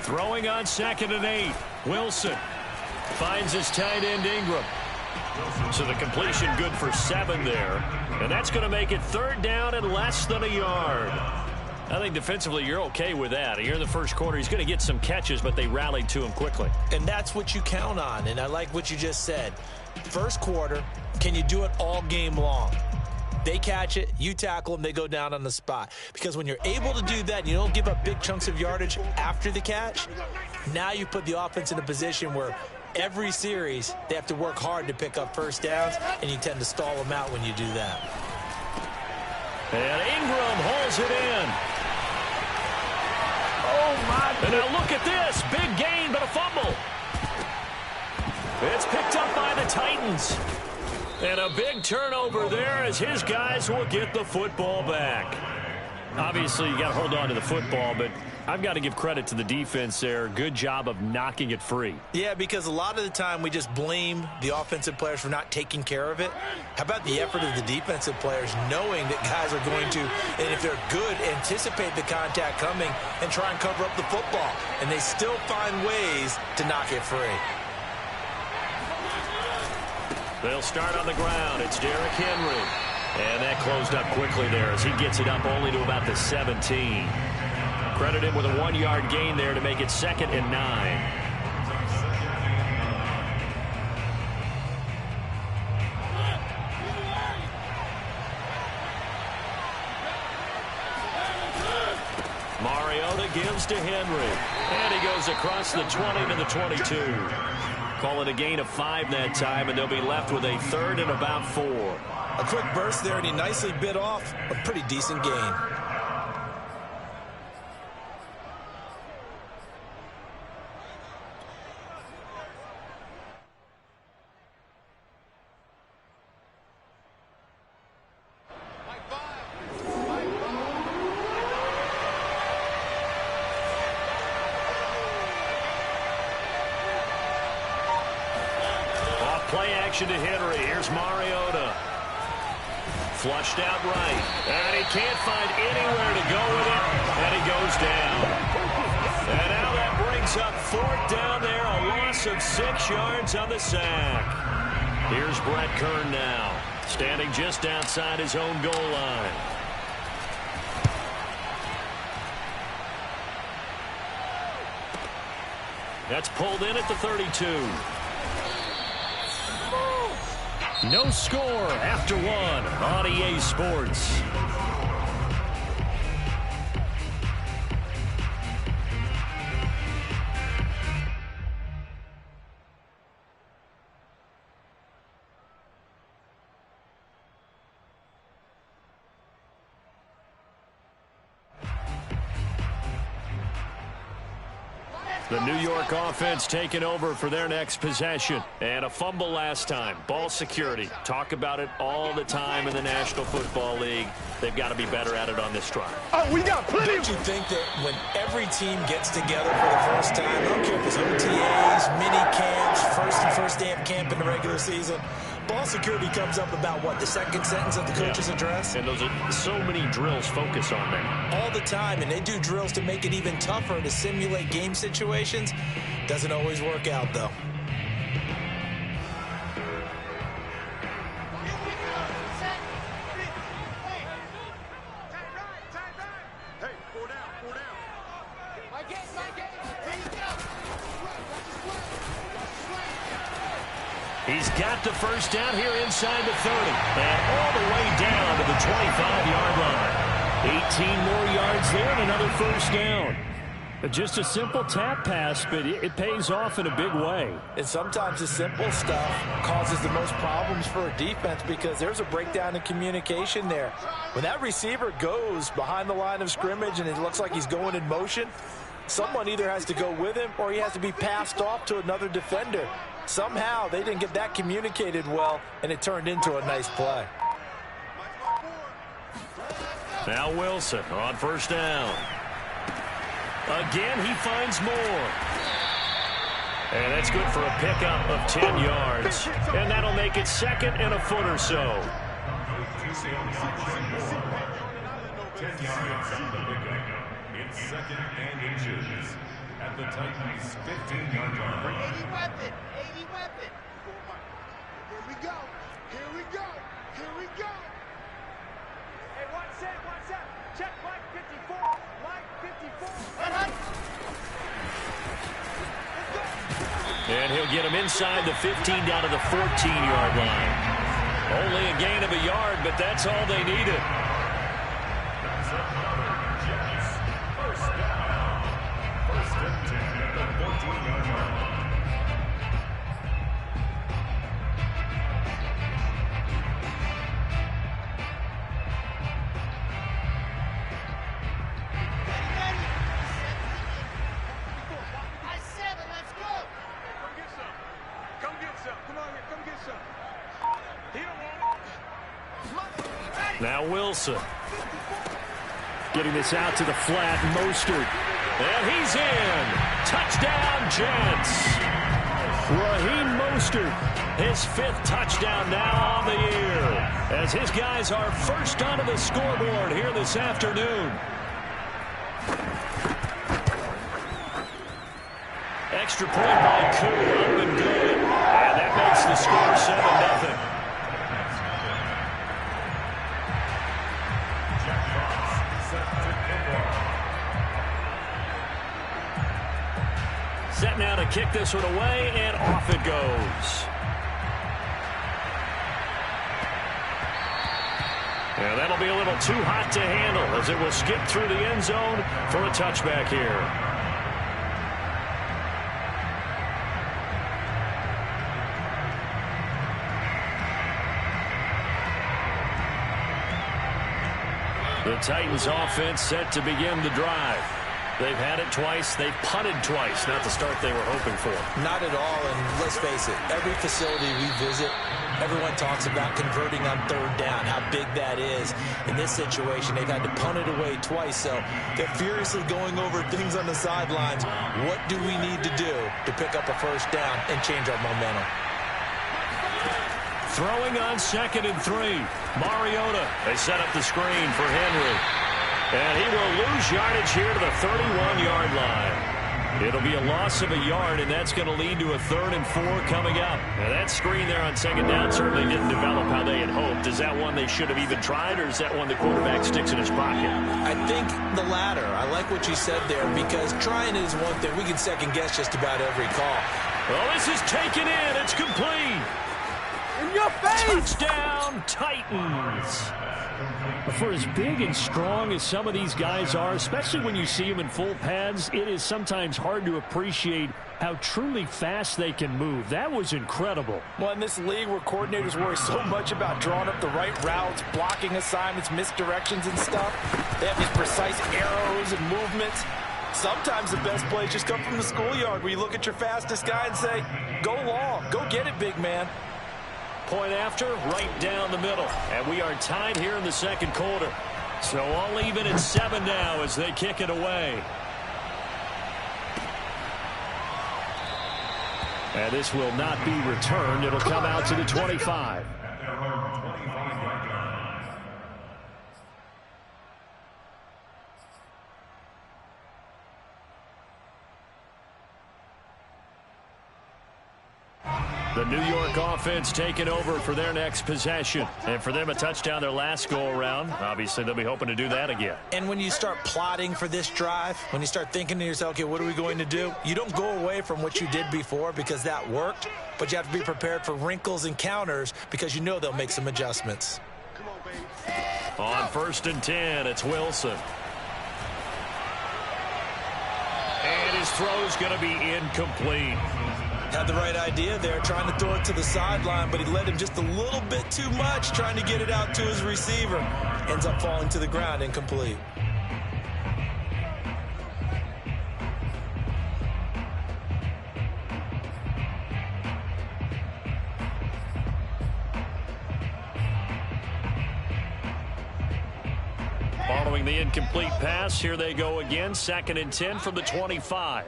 Throwing on 2nd and 8. Wilson finds his tight end Ingram. So the completion good for 7 there. And that's going to make it 3rd down and less than a yard. I think defensively you're okay with that. Here in the first quarter, he's going to get some catches, but they rallied to him quickly. And that's what you count on, and I like what you just said. First quarter, can you do it all game long? They catch it, you tackle them, they go down on the spot. Because when you're able to do that, you don't give up big chunks of yardage after the catch, now you put the offense in a position where every series they have to work hard to pick up first downs, and you tend to stall them out when you do that. And Ingram hauls it in. Oh, my. And now look at this. Big gain, but a fumble. It's picked up by the Titans. And a big turnover there as his guys will get the football back. Obviously, you got to hold on to the football, but I've got to give credit to the defense there. Good job of knocking it free. Yeah, because a lot of the time we just blame the offensive players for not taking care of it. How about the effort of the defensive players knowing that guys are going to, and if they're good, anticipate the contact coming and try and cover up the football. And they still find ways to knock it free. They'll start on the ground. It's Derrick Henry. And that closed up quickly there as he gets it up only to about the 17. Credit him with a 1-yard gain there to make it 2nd and 9. Mariota gives to Henry. And he goes across the 20 to the 22. Call it a gain of 5 that time, and they'll be left with a 3rd and about 4. A quick burst there, and he nicely bit off a pretty decent gain. Play action to Henry. Here's Mariota. Flushed out right. And he can't find anywhere to go with it. And he goes down. And now that brings up 4th down there. A loss of 6 yards on the sack. Here's Brett Kern now. Standing just outside his own goal line. That's pulled in at the 32. No score after 1 on EA Sports. The New York offense taking over for their next possession. And a fumble last time. Ball security. Talk about it all the time in the National Football League. They've got to be better at it on this drive. Oh, we got plenty. Don't you think that when every team gets together for the first time, I don't care if it's OTAs, mini camps, first day of camp in the regular season, ball security comes up about, what, the second sentence of the coach's address? And those are so many drills focus on that. All the time, and they do drills to make it even tougher to simulate game situations. Doesn't always work out, though. He's got the first down here inside the 30. And all the way down to the 25-yard line. 18 more yards there and another first down. Just a simple tap pass, but it pays off in a big way. And sometimes the simple stuff causes the most problems for a defense because there's a breakdown in communication there. When that receiver goes behind the line of scrimmage and it looks like he's going in motion, someone either has to go with him or he has to be passed off to another defender. Somehow they didn't get that communicated well, and it turned into a nice play. Now Wilson on first down. Again, he finds more. And that's good for a pickup of 10 yards. And that'll make it 2nd and a foot or so. 10 yards on the pickup. It's 2nd and inches. at the Titans' 15-yard line. 80 weapon. 80 weapon. Here we go. Here we go. Here we go. Hey, what's that? What's that? Check Mike 54. Mike 54. And he'll get him inside the 15 down to the 14-yard line. Only a gain of a yard, but that's all they needed. That's another Jets. First down. First and 10 at the 14-yard line. Now Wilson. Getting this out to the flat, Mostert. And he's in. Touchdown, Jets. Raheem Mostert, his 5th touchdown now on the year, as his guys are first onto the scoreboard here this afternoon. Extra point by Koo, up and good. And that makes the score 7-0. Set now to kick this one away, and off it goes. And that'll be a little too hot to handle as it will skip through the end zone for a touchback here. The Titans offense set to begin the drive. They've had it twice. They've punted twice. Not the start they were hoping for. Not at all, and let's face it, every facility we visit, everyone talks about converting on 3rd down, how big that is. In this situation, they've had to punt it away twice, so they're furiously going over things on the sidelines. What do we need to do to pick up a 1st down and change our momentum? Throwing on 2nd and 3. Mariota. They set up the screen for Henry. And he will lose yardage here to the 31-yard line. It'll be a loss of a yard, and that's going to lead to a 3rd and 4 coming up. Now, that screen there on 2nd down certainly didn't develop how they had hoped. Is that one they should have even tried, or is that one the quarterback sticks in his pocket? I think the latter. I like what you said there, because trying is one thing. We can second-guess just about every call. Well, this is taken in. It's complete. In your face! Touchdown, Titans. For as big and strong as some of these guys are, especially when you see them in full pads, it is sometimes hard to appreciate how truly fast they can move. That was incredible. Well, in this league where coordinators worry so much about drawing up the right routes, blocking assignments, misdirections and stuff, they have these precise arrows and movements. Sometimes the best plays just come from the schoolyard, where you look at your fastest guy and say, go long, go get it, big man. Point after, right down the middle. And we are tied here in the 2nd quarter. So all even at 7 now as they kick it away. And this will not be returned. It'll come out to the 25. The New York offense taking over for their next possession. And for them, a touchdown their last go-around. Obviously, they'll be hoping to do that again. And when you start plotting for this drive, when you start thinking to yourself, okay, what are we going to do? You don't go away from what you did before because that worked, but you have to be prepared for wrinkles and counters because you know they'll make some adjustments. On 1st and 10, it's Wilson. And his throw's going to be incomplete. Had the right idea there, trying to throw it to the sideline, but he led him just a little bit too much, trying to get it out to his receiver. Ends up falling to the ground, incomplete. Following the incomplete pass, here they go again. 2nd and 10 from the 25.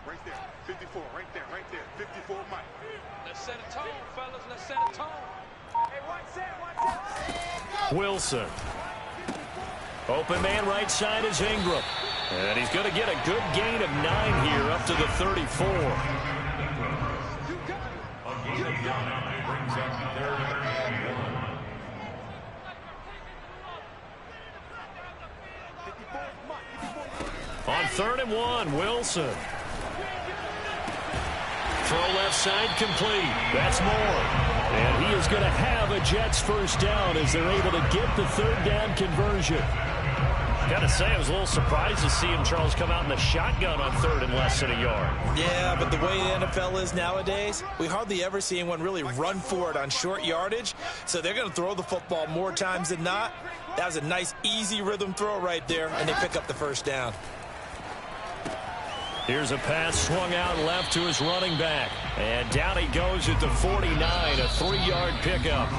Right there, 54, right there, 54, Mike. Let's set a tone, fellas. Let's set a tone. Hey, what's that? Wilson. Open man right side is Ingram. And he's going to get a good gain of 9 here up to the 34. A gain of 9 brings up 3rd and 1. On 3rd and 1, Wilson. Throw left side complete. That's Moore. And he is going to have a Jets first down as they're able to get the 3rd down conversion. Got to say, I was a little surprised to see him, Charles, come out in the shotgun on 3rd and less than a yard. Yeah, but the way the NFL is nowadays, we hardly ever see anyone really run for it on short yardage. So they're going to throw the football more times than not. That was a nice, easy rhythm throw right there, and they pick up the first down. Here's a pass swung out left to his running back. And down he goes at the 49, a 3-yard pickup.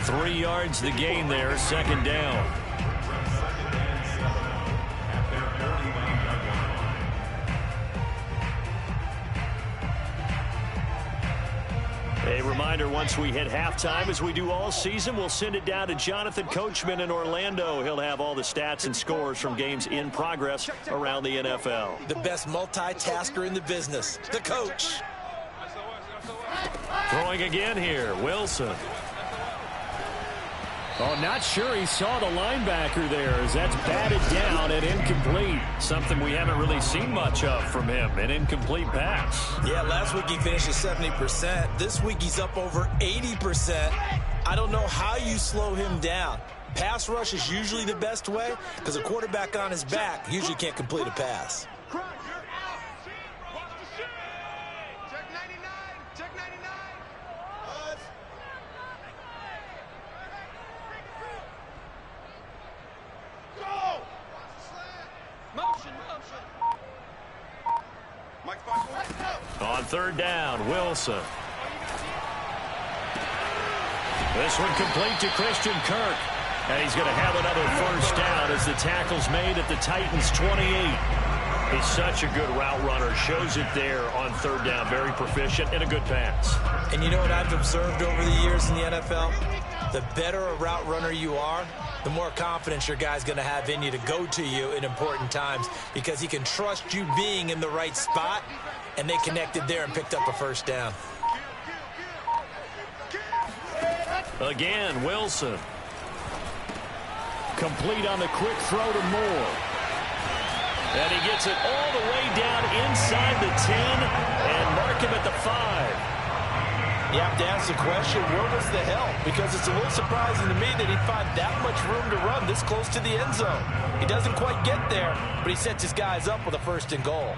3 yards the gain there, 2nd down. A reminder, once we hit halftime, as we do all season, we'll send it down to Jonathan Coachman in Orlando. He'll have all the stats and scores from games in progress around the NFL. The best multitasker in the business, the coach. Throwing again here, Wilson. Oh, not sure he saw the linebacker there as that's batted down and incomplete. Something we haven't really seen much of from him, an incomplete pass. Yeah, last week he finished at 70%. This week he's up over 80%. I don't know how you slow him down. Pass rush is usually the best way because a quarterback on his back usually can't complete a pass. On 3rd down, Wilson. This one complete to Christian Kirk. And he's going to have another first down as the tackle's made at the Titans' 28. He's such a good route runner. Shows it there on 3rd down. Very proficient and a good pass. And you know what I've observed over the years in the NFL? The better a route runner you are, the more confidence your guy's going to have in you to go to you in important times because he can trust you being in the right spot, and they connected there and picked up a first down. Again, Wilson. Complete on the quick throw to Moore. And he gets it all the way down inside the 10 and mark him at the 5. You have to ask the question, where was the help? Because it's a little surprising to me that he'd find that much room to run this close to the end zone. He doesn't quite get there, but he sets his guys up with a 1st and goal.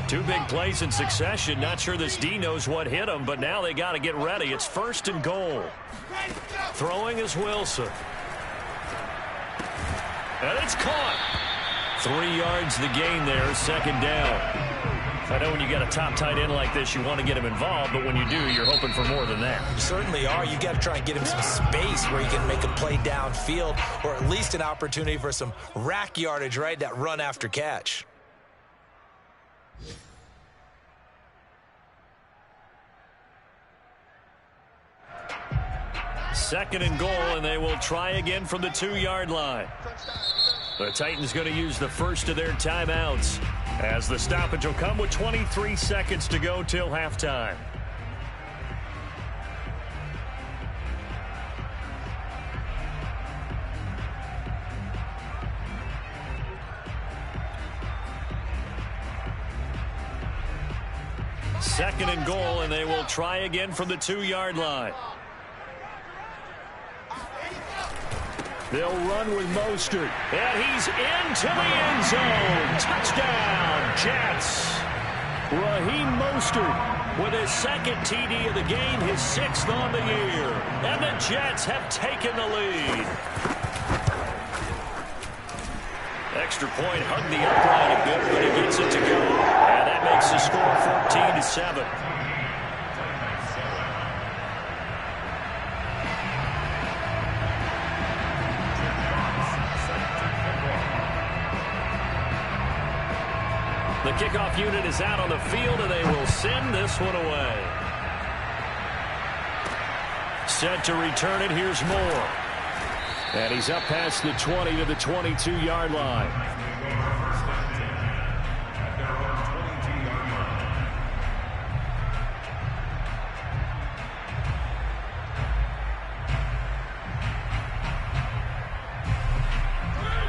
Two big plays in succession. Not sure this D knows what hit him, but now they got to get ready. It's 1st and goal. Throwing is Wilson. And it's caught. 3 yards the gain there, 2nd down. I know when you got a top tight end like this, you want to get him involved, but when you do, you're hoping for more than that. You certainly are. You got to try and get him some space where he can make a play downfield or at least an opportunity for some rack yardage, right? That run after catch. Second and goal, and they will try again from the 2-yard line. The Titans going to use the first of their timeouts as the stoppage will come with 23 seconds to go till halftime. Second and goal, and they will try again from the 2-yard line. They'll run with Mostert, and he's into the end zone. Touchdown, Jets. Raheem Mostert with his 2nd TD of the game, his 6th on the year. And the Jets have taken the lead. Extra point, hugged the upright a bit, but he gets it to go. And that makes the score 14-7. The kickoff unit is out on the field, and they will send this one away. set to return it. Here's Moore. And he's up past the 20 to the 22-yard line.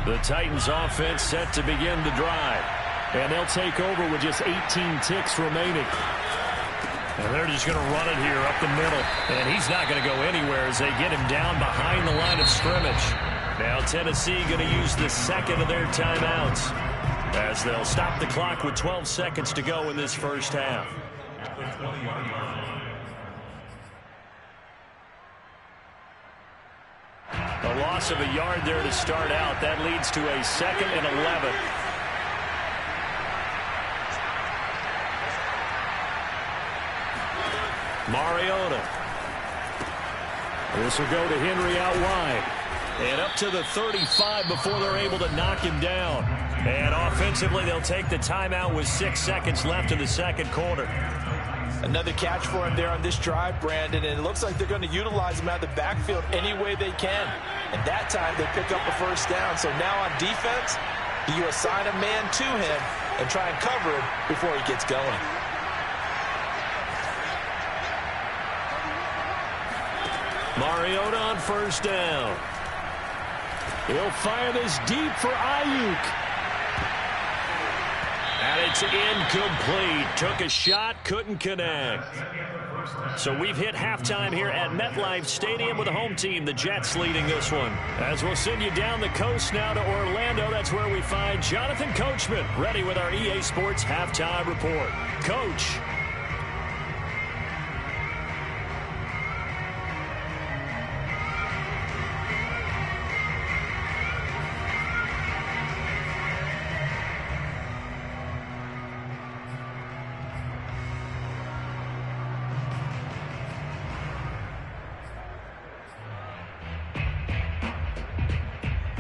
The Titans offense set to begin the drive. And they'll take over with just 18 ticks remaining. And they're just going to run it here up the middle. And he's not going to go anywhere as they get him down behind the line of scrimmage. Now Tennessee going to use the second of their timeouts as they'll stop the clock with 12 seconds to go in this first half. A loss of a yard there to start out. That leads to a 2nd and 11. Mariota. This will go to Henry out wide. And up to the 35 before they're able to knock him down. And offensively, they'll take the timeout with 6 seconds left in the second quarter. Another catch for him there on this drive, Brandon, and it looks like they're going to utilize him out of the backfield any way they can. And that time they pick up a first down. So now on defense, do you assign a man to him and try and cover him before he gets going? Mariota on first down. He'll fire this deep for Ayuk. And it's incomplete. Took a shot, couldn't connect. So we've hit halftime here at MetLife Stadium with the home team, the Jets, leading this one. As we'll send you down the coast now to Orlando, that's where we find Jonathan Coachman, ready with our EA Sports halftime report. Coach.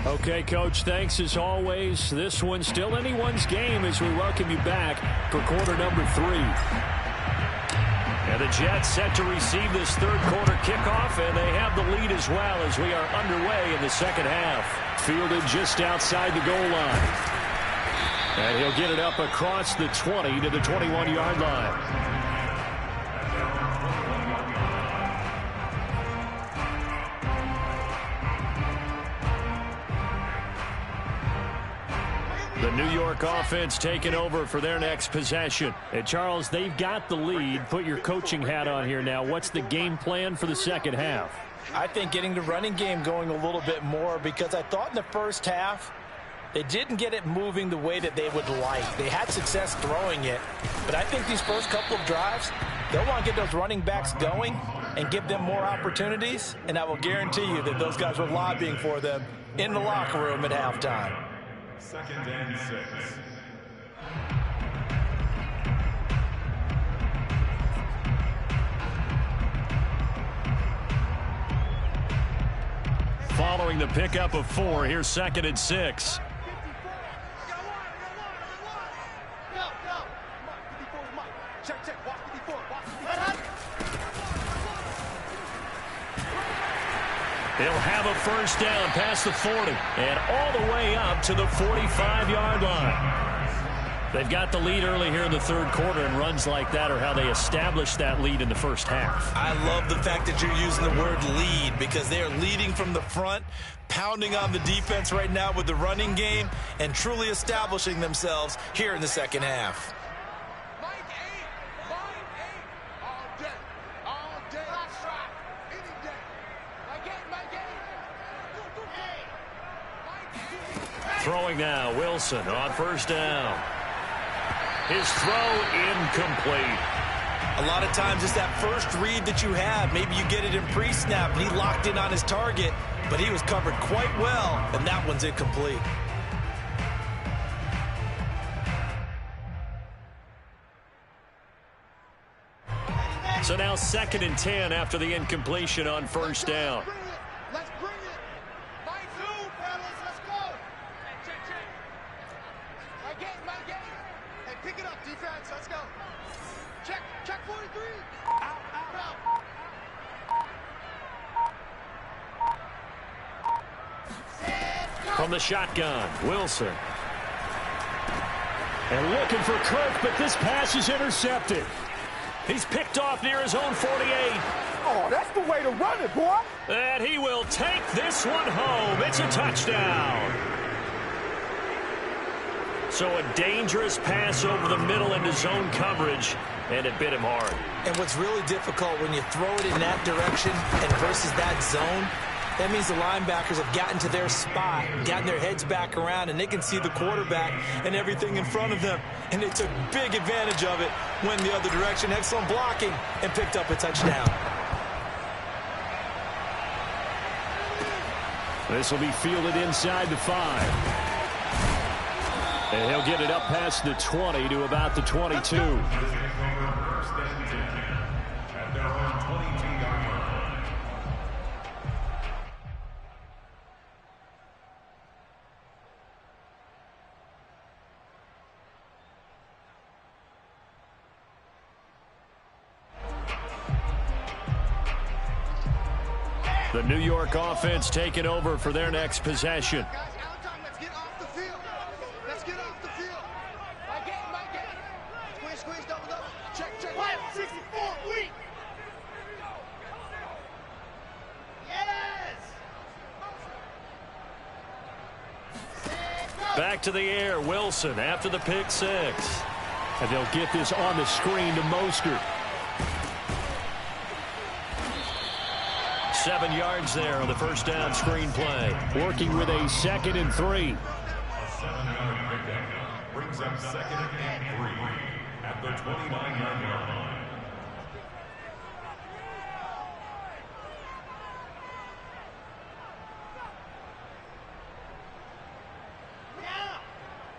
Okay, Coach, thanks as always. This one's still anyone's game as we welcome you back for quarter number 3. And the Jets set to receive this third quarter kickoff, and they have the lead as well as we are underway in the second half. Fielded just outside the goal line. And he'll get it up across the 20 to the 21-yard line. The New York offense taking over for their next possession. And, Charles, they've got the lead. Put your coaching hat on here now. What's the game plan for the second half? I think getting the running game going a little bit more, because I thought in the first half they didn't get it moving the way that they would like. They had success throwing it, but I think these first couple of drives, they'll want to get those running backs going and give them more opportunities, and I will guarantee you that those guys were lobbying for them in the locker room at halftime. 2nd and 6. Following the pickup of 4, here's 2nd and 6. He'll have a first down past the 40 and all the way up to the 45-yard line. They've got the lead early here in the third quarter, and runs like that are how they established that lead in the first half. I love the fact that you're using the word lead, because they are leading from the front, pounding on the defense right now with the running game, and truly establishing themselves here in the second half. Throwing now, Wilson on first down. His throw incomplete. A lot of times it's that first read that you have. Maybe you get it in pre-snap, and he locked in on his target, but he was covered quite well, and that one's incomplete. So now 2nd and 10 after the incompletion on first down. Let's bring it. My two, fellas. Let's go. My game. Hey, pick it up, defense. Let's go. Check 43. Out. From the shotgun, Wilson. And looking for Kirk, but this pass is intercepted. He's picked off near his own 48. Oh, that's the way to run it, boy. And he will take this one home. It's a touchdown. So a dangerous pass over the middle into zone coverage, and it bit him hard. And what's really difficult when you throw it in that direction and versus that zone, that means the linebackers have gotten to their spot, gotten their heads back around, and they can see the quarterback and everything in front of them. And they took big advantage of it, went the other direction, excellent blocking, and picked up a touchdown. This will be fielded inside the 5. And he'll get it up past the 20 to about the 22. The New York offense taking over for their next possession. Let's get off the field. Let's get off the field. My game. Squeeze, double. Check. 64, weak. Yes. Back to the air, Wilson after the pick 6. And they'll get this on the screen to Mostert. 7 yards there on the first down screen play. Working with a 2nd and 3. A 7-yard pickup brings up 2nd and 3 at the 29-yard line. Now,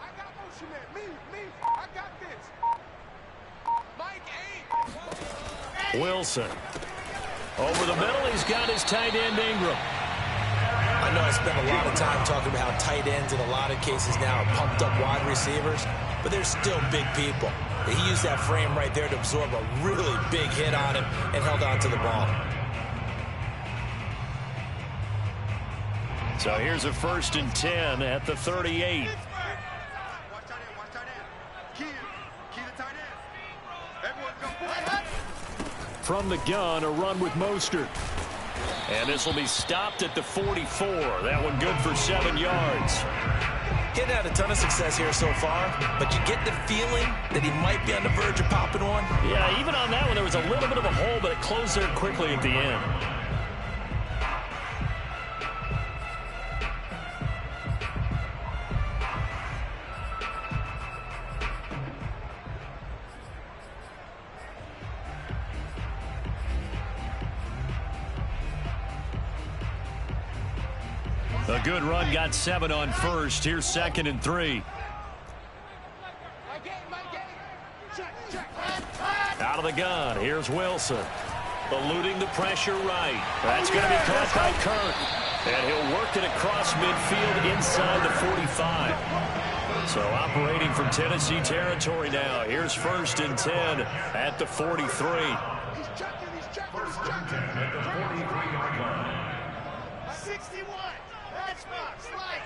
I got motion man. Me, I got this. Mike 8. Wilson. Over the middle, he's got his tight end, Ingram. I know I spent a lot of time talking about how tight ends in a lot of cases now are pumped up wide receivers, but they're still big people. He used that frame right there to absorb a really big hit on him and held on to the ball. So here's a 1st and 10 at the 38. Watch tight end. Key the tight end. Everyone go. From the gun, a run with Mostert. And this will be stopped at the 44. That one good for 7 yards. Getting had a ton of success here so far, but you get the feeling that he might be on the verge of popping one. Yeah, even on that one, there was a little bit of a hole, but it closed there quickly at the end. A good run, got 7 on first. Here's 2nd and 3. Out of the gun, here's Wilson. Eluding the pressure right. That's going to be caught by Kirk. And he'll work it across midfield inside the 45. So operating from Tennessee territory now. Here's 1st and 10 at the 43. He's checking. 61. That's box. Slide.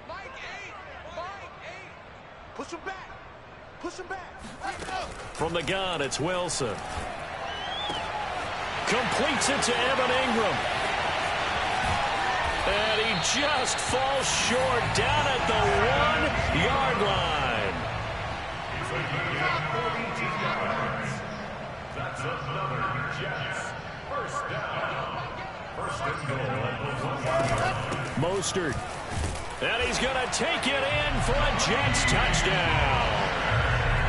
Mike 8. Push him back. Let's go. From the gun, it's Wilson. Completes it to Evan Ingram. And he just falls short down at the 1-yard line. That's another Jets. First down. First and goal. Mostert. And he's going to take it in for a Jets touchdown.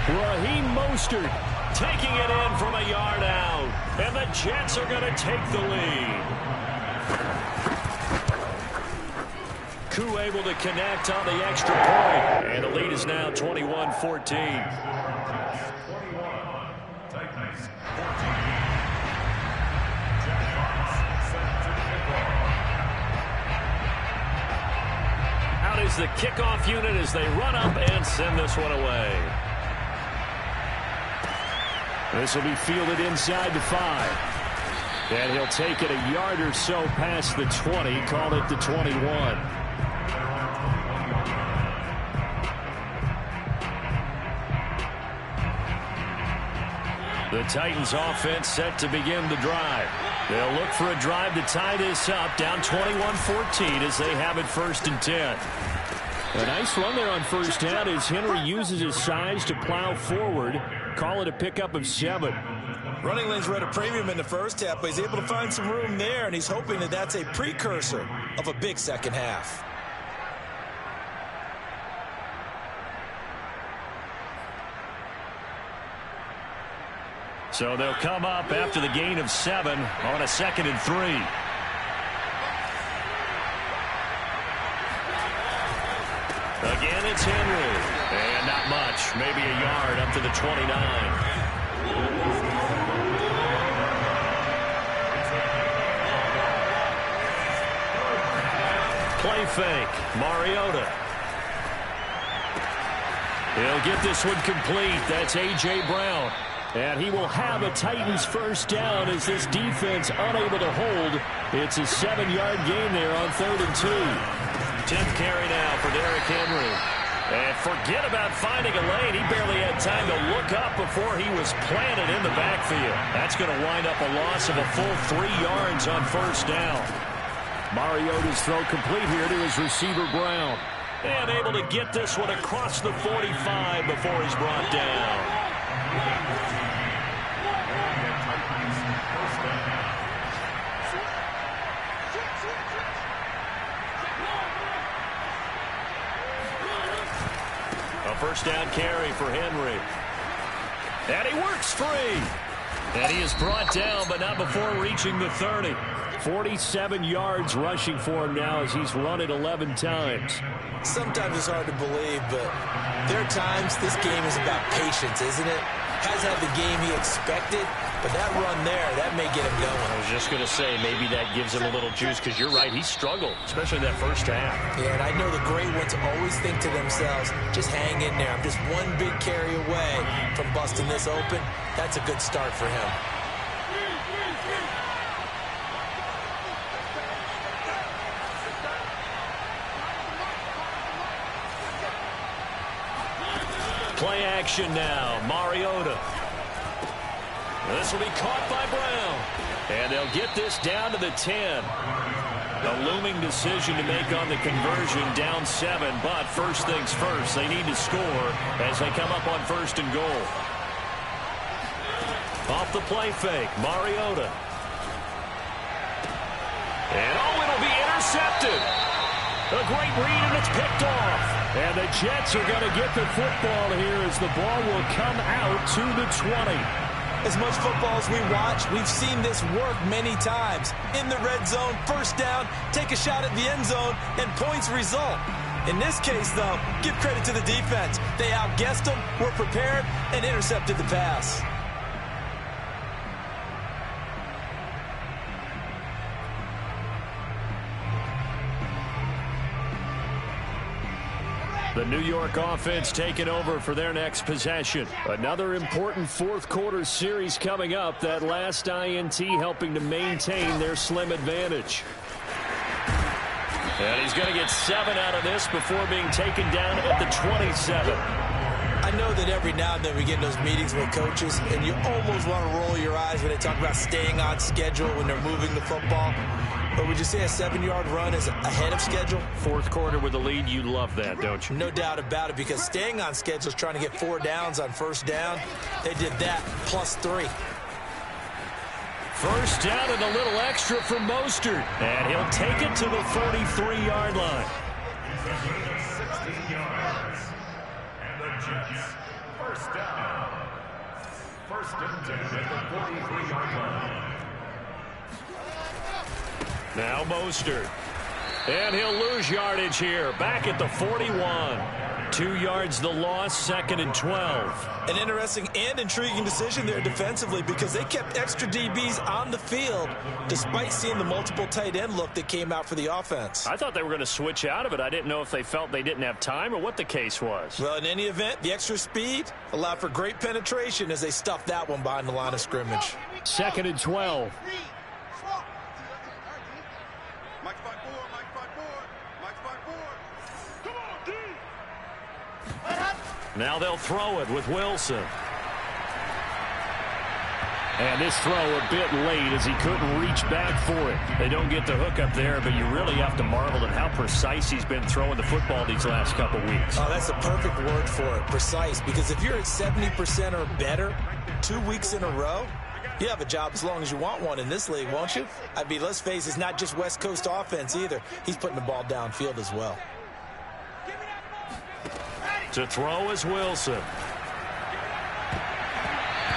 Raheem Mostert taking it in from a yard out. And the Jets are going to take the lead. Koo able to connect on the extra point. And the lead is now 21-14. Out is the kickoff unit as they run up and send this one away. This will be fielded inside the 5. And he'll take it a yard or so past the 20, call it the 21. The Titans offense set to begin the drive. They'll look for a drive to tie this up, down 21-14 as they have it 1st and 10. A nice run there on first down as Henry uses his size to plow forward. Call it a pickup of 7. Running lanes were at a premium in the first half, but he's able to find some room there, and he's hoping that that's a precursor of a big second half. So they'll come up after the gain of 7 on a 2nd and 3. Again, it's Henry. And not much. Maybe a yard up to the 29. Play fake. Mariota. He'll get this one complete. That's A.J. Brown. And he will have a Titans first down as this defense unable to hold. It's a 7-yard gain there on 3rd and 2. 10th carry now for Derrick Henry. And forget about finding a lane. He barely had time to look up before he was planted in the backfield. That's going to wind up a loss of a full 3 yards on first down. Mariota's throw complete here to his receiver Brown. And able to get this one across the 45 before he's brought down. A first down carry for Henry. And he works free. And he is brought down, but not before reaching the 30. 47 yards rushing for him now as he's run it 11 times. Sometimes it's hard to believe, but there are times this game is about patience, isn't it? Hasn't had the game he expected, but that run there, that may get him going. I was just going to say, maybe that gives him a little juice, because you're right, he struggled, especially that first half. Yeah, and I know the great ones always think to themselves, just hang in there. I'm just one big carry away from busting this open. That's a good start for him. Play action now. Mariota. This will be caught by Brown. And they'll get this down to the 10. A looming decision to make on the conversion, down 7. But first things first, they need to score as they come up on 1st and goal. Off the play fake, Mariota. And it'll be intercepted. A great read, and it's picked off. And the Jets are going to get the football here as the ball will come out to the 20. As much football as we watch, we've seen this work many times. In the red zone, first down, take a shot at the end zone, and points result. In this case, though, give credit to the defense. They outguessed them, were prepared, and intercepted the pass. The New York offense taking over for their next possession. Another important fourth-quarter series coming up. That last INT helping to maintain their slim advantage. And he's going to get 7 out of this before being taken down at the 27. I know that every now and then we get in those meetings with coaches, and you almost want to roll your eyes when they talk about staying on schedule when they're moving the football. But would you say a 7-yard run is ahead of schedule? Fourth quarter with the lead, you love that, don't you? No doubt about it, because staying on schedule is trying to get 4 downs on first down. They did that plus 3. First down and a little extra for Mostert. And he'll take it to the 43-yard line. 16 yards. And the Jets, first down. 1st and 10 at the 43-yard line. Now Mostert. And he'll lose yardage here. Back at the 41. 2 yards the loss, 2nd and 12. An interesting and intriguing decision there defensively, because they kept extra DBs on the field despite seeing the multiple tight end look that came out for the offense. I thought they were going to switch out of it. I didn't know if they felt they didn't have time or what the case was. Well, in any event, the extra speed allowed for great penetration as they stuffed that one behind the line of scrimmage. 2nd and 12. Now they'll throw it with Wilson. And this throw a bit late as he couldn't reach back for it. They don't get the hook up there, but you really have to marvel at how precise he's been throwing the football these last couple weeks. Oh, that's the perfect word for it, precise. Because if you're at 70% or better 2 weeks in a row, you have a job as long as you want one in this league, won't you? I mean, let's face it, it's not just West Coast offense either. He's putting the ball downfield as well. To throw is Wilson.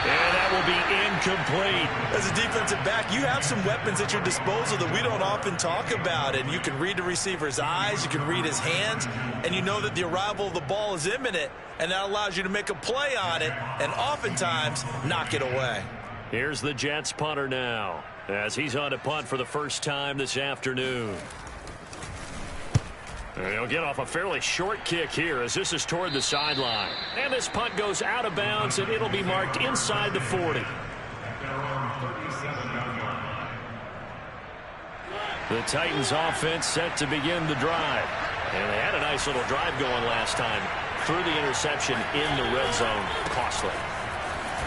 And that will be incomplete. As a defensive back, you have some weapons at your disposal that we don't often talk about. And you can read the receiver's eyes, you can read his hands, and you know that the arrival of the ball is imminent, and that allows you to make a play on it and oftentimes knock it away. Here's the Jets punter now as he's on to punt for the first time this afternoon. And he'll get off a fairly short kick here as this is toward the sideline. And this punt goes out of bounds, and it'll be marked inside the 40. The Titans offense set to begin the drive. And they had a nice little drive going last time. Through the interception in the red zone. Costly.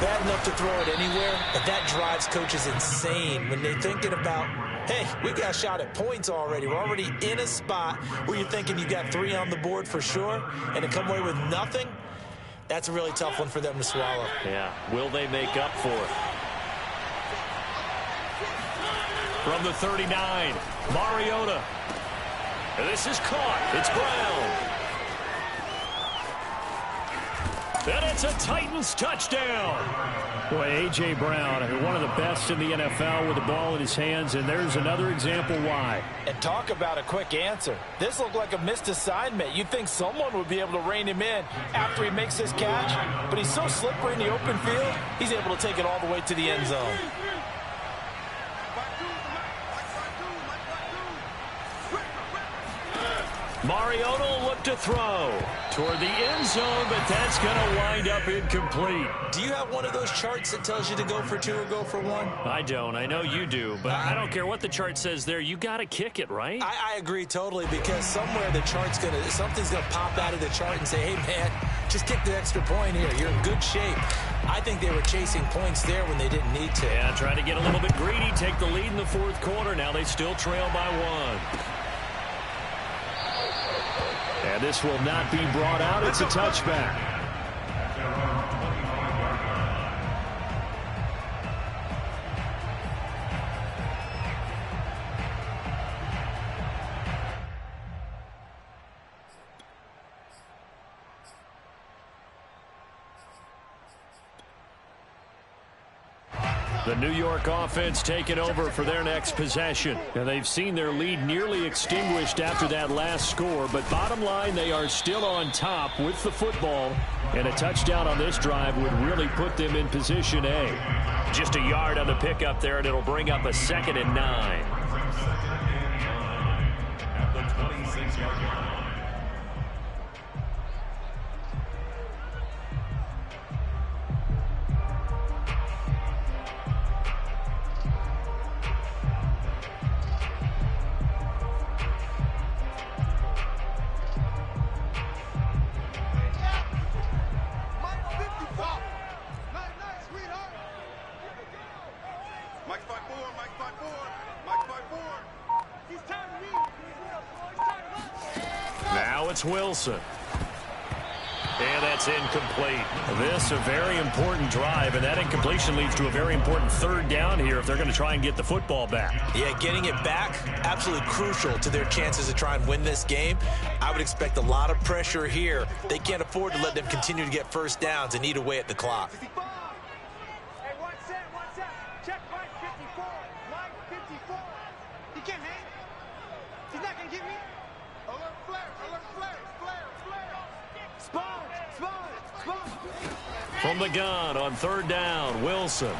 Bad enough to throw it anywhere, but that drives coaches insane when they're thinking about, hey, we got a shot at points already. We're already in a spot where you're thinking you got 3 on the board for sure, and to come away with nothing, that's a really tough one for them to swallow. Yeah, will they make up for it? From the 39, Mariota. And this is caught. It's Brown. And it's a Titans touchdown. Boy, A.J. Brown, one of the best in the NFL with the ball in his hands, and there's another example why. And talk about a quick answer. This looked like a missed assignment. You'd think someone would be able to rein him in after he makes this catch, but he's so slippery in the open field, he's able to take it all the way to the end zone. Mariota will look to throw toward the end zone, but that's going to wind up incomplete. Do you have one of those charts that tells you to go for 2 or go for 1? I don't. I know you do, but I don't care what the chart says there. You got to kick it, right? I agree totally, because somewhere the chart's something's gonna pop out of the chart and say, hey man, just kick the extra point here. You're in good shape. I think they were chasing points there when they didn't need to. Yeah, trying to get a little bit greedy, take the lead in the 4th quarter. Now they still trail by 1. And this will not be brought out. It's a touchback. The New York offense taking over for their next possession. And they've seen their lead nearly extinguished after that last score. But bottom line, they are still on top with the football. And a touchdown on this drive would really put them in position A. Just a yard on the pickup there, and it'll bring up a 2nd and 9. At the 26-yard line. Now it's Wilson. And that's incomplete. This a very important drive, and that incompletion leads to a very important 3rd down here if they're going to try and get the football back. Yeah, getting it back, absolutely crucial to their chances to try and win this game. I would expect a lot of pressure here. They can't afford to let them continue to get first downs and eat away at the clock. Hey, 1 set. Check Mike 54. Mike 54. He can't hang. He's not going to get me. Alert flare. Spawn. From the gun on 3rd down, Wilson.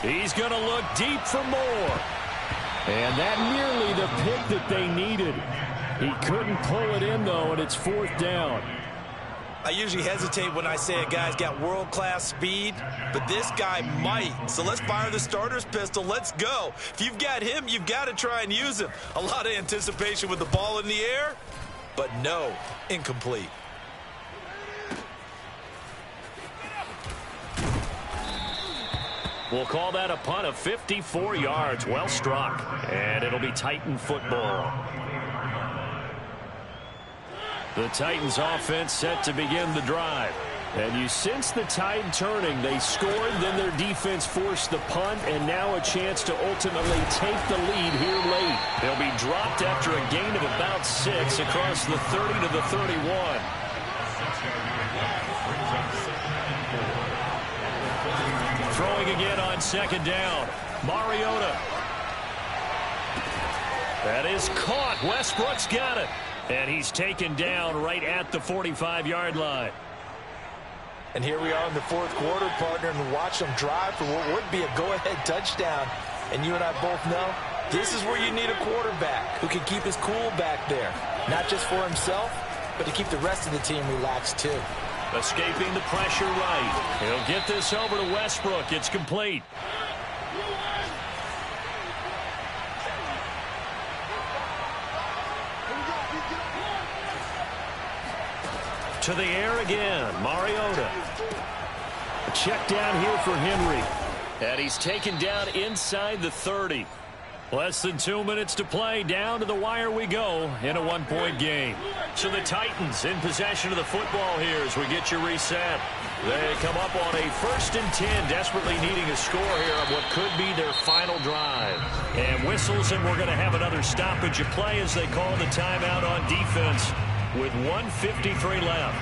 He's going to look deep for more. And that nearly the pick that they needed. He couldn't pull it in, though, and it's 4th down. I usually hesitate when I say a guy's got world-class speed, but this guy might. So let's fire the starter's pistol. Let's go. If you've got him, you've got to try and use him. A lot of anticipation with the ball in the air, but no, incomplete. We'll call that a punt of 54 yards. Well struck. And it'll be Titan football. The Titans offense set to begin the drive. And you sense the tide turning. They scored, then their defense forced the punt, and now a chance to ultimately take the lead here late. They'll be dropped after a gain of about 6 across the 30 to the 31. Throwing again on second down. Mariota. That is caught. Westbrook's got it. And he's taken down right at the 45-yard line. And here we are in the fourth quarter, partner, and watch them drive for what would be a go-ahead touchdown. And you and I both know this is where you need a quarterback who can keep his cool back there. Not just for himself, but to keep the rest of the team relaxed too. Escaping the pressure right. He'll get this over to Westbrook. It's complete. To the air again. Mariota. A check down here for Henry. And he's taken down inside the 30. Less than 2 minutes to play. Down to the wire we go in a one-point game. So the Titans in possession of the football here as we get you reset. They come up on a 1st and 10, desperately needing a score here on what could be their final drive. And whistles, and we're going to have another stoppage of play as they call the timeout on defense with 1:53 left.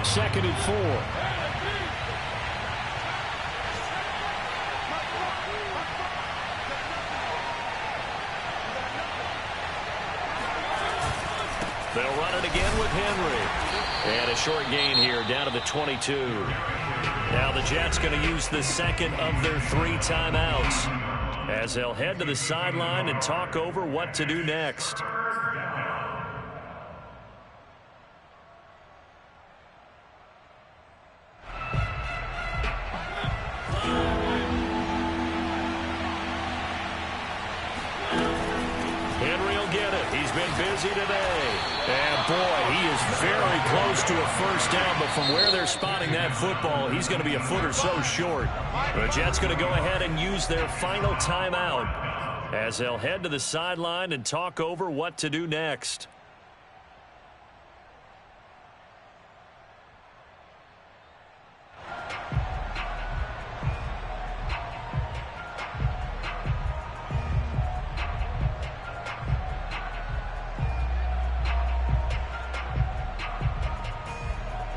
2nd and 4. They'll run it again with Henry. And a short gain here down to the 22. Now the Jets going to use the second of their 3 timeouts as they'll head to the sideline and talk over what to do next. Henry will get it. He's been busy today. And boy, he is very close to a first down, but from where they're spotting that football, he's going to be a foot or so short. The Jets going to go ahead and use their final timeout as they'll head to the sideline and talk over what to do next.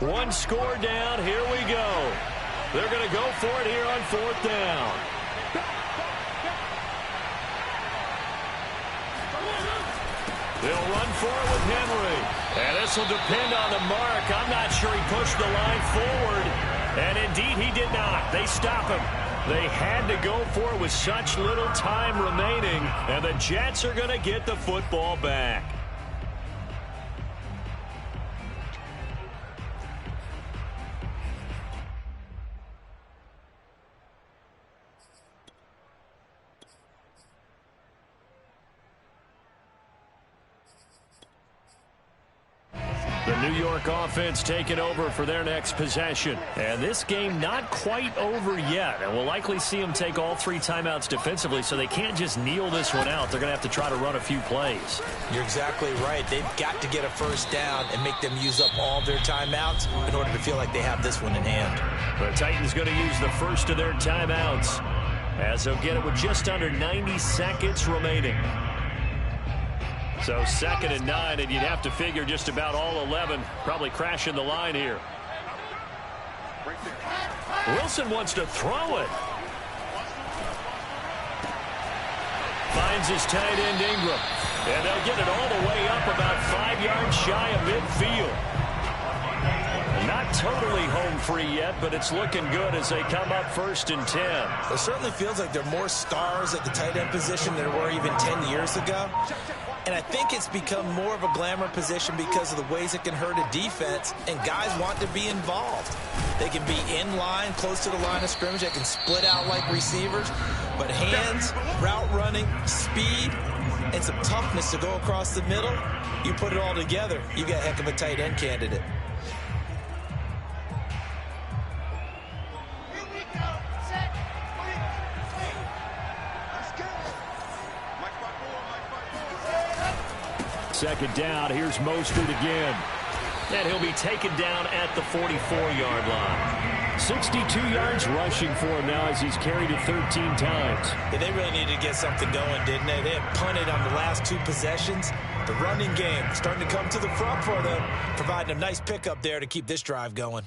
One score down. Here we go. They're going to go for it here on 4th down. They'll run for it with Henry. And this will depend on the mark. I'm not sure he pushed the line forward. And indeed, he did not. They stop him. They had to go for it with such little time remaining. And the Jets are going to get the football back. The New York offense taking over for their next possession. And this game not quite over yet. And we'll likely see them take all 3 timeouts defensively, so they can't just kneel this one out. They're going to have to try to run a few plays. You're exactly right. They've got to get a first down and make them use up all their timeouts in order to feel like they have this one in hand. The Titans going to use the first of their timeouts as they'll get it with just under 90 seconds remaining. So 2nd and 9, and you'd have to figure just about all 11 probably crashing the line here. Wilson wants to throw it. Finds his tight end Ingram. And they'll get it all the way up about 5 yards shy of midfield. Not totally home free yet, but it's looking good as they come up 1st and 10. It certainly feels like there are more stars at the tight end position than there were even 10 years ago. And I think it's become more of a glamour position because of the ways it can hurt a defense, and guys want to be involved. They can be in line, close to the line of scrimmage. They can split out like receivers. But hands, route running, speed, and some toughness to go across the middle, you put it all together, you got a heck of a tight end candidate. Second down, here's Mostert again. And he'll be taken down at the 44-yard line. 62 yards rushing for him now as he's carried it 13 times. Yeah, they really needed to get something going, didn't they? They had punted on the last 2 possessions. The running game starting to come to the front for them, providing a nice pickup there to keep this drive going.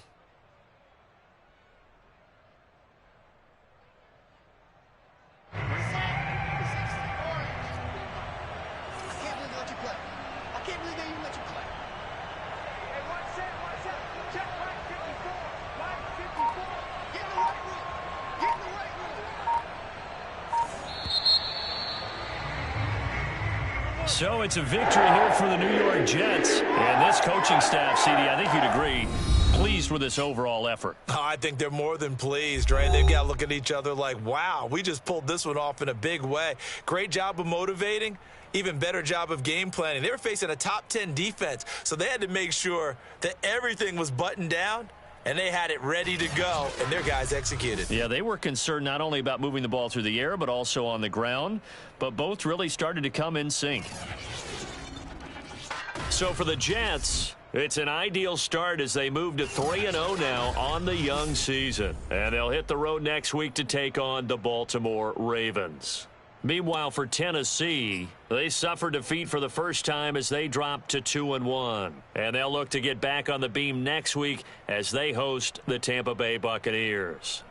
So it's a victory here for the New York Jets. And this coaching staff, CD, I think you'd agree, pleased with this overall effort. Oh, I think they're more than pleased, right? They've got to look at each other like, wow, we just pulled this one off in a big way. Great job of motivating. Even better job of game planning. They were facing a top 10 defense, so they had to make sure that everything was buttoned down, and they had it ready to go, and their guys executed. Yeah, they were concerned not only about moving the ball through the air, but also on the ground. But both really started to come in sync. So for the Jets, it's an ideal start as they move to 3-0 now on the young season. And they'll hit the road next week to take on the Baltimore Ravens. Meanwhile, for Tennessee, they suffered defeat for the first time as they dropped to 2-1. And they'll look to get back on the beam next week as they host the Tampa Bay Buccaneers.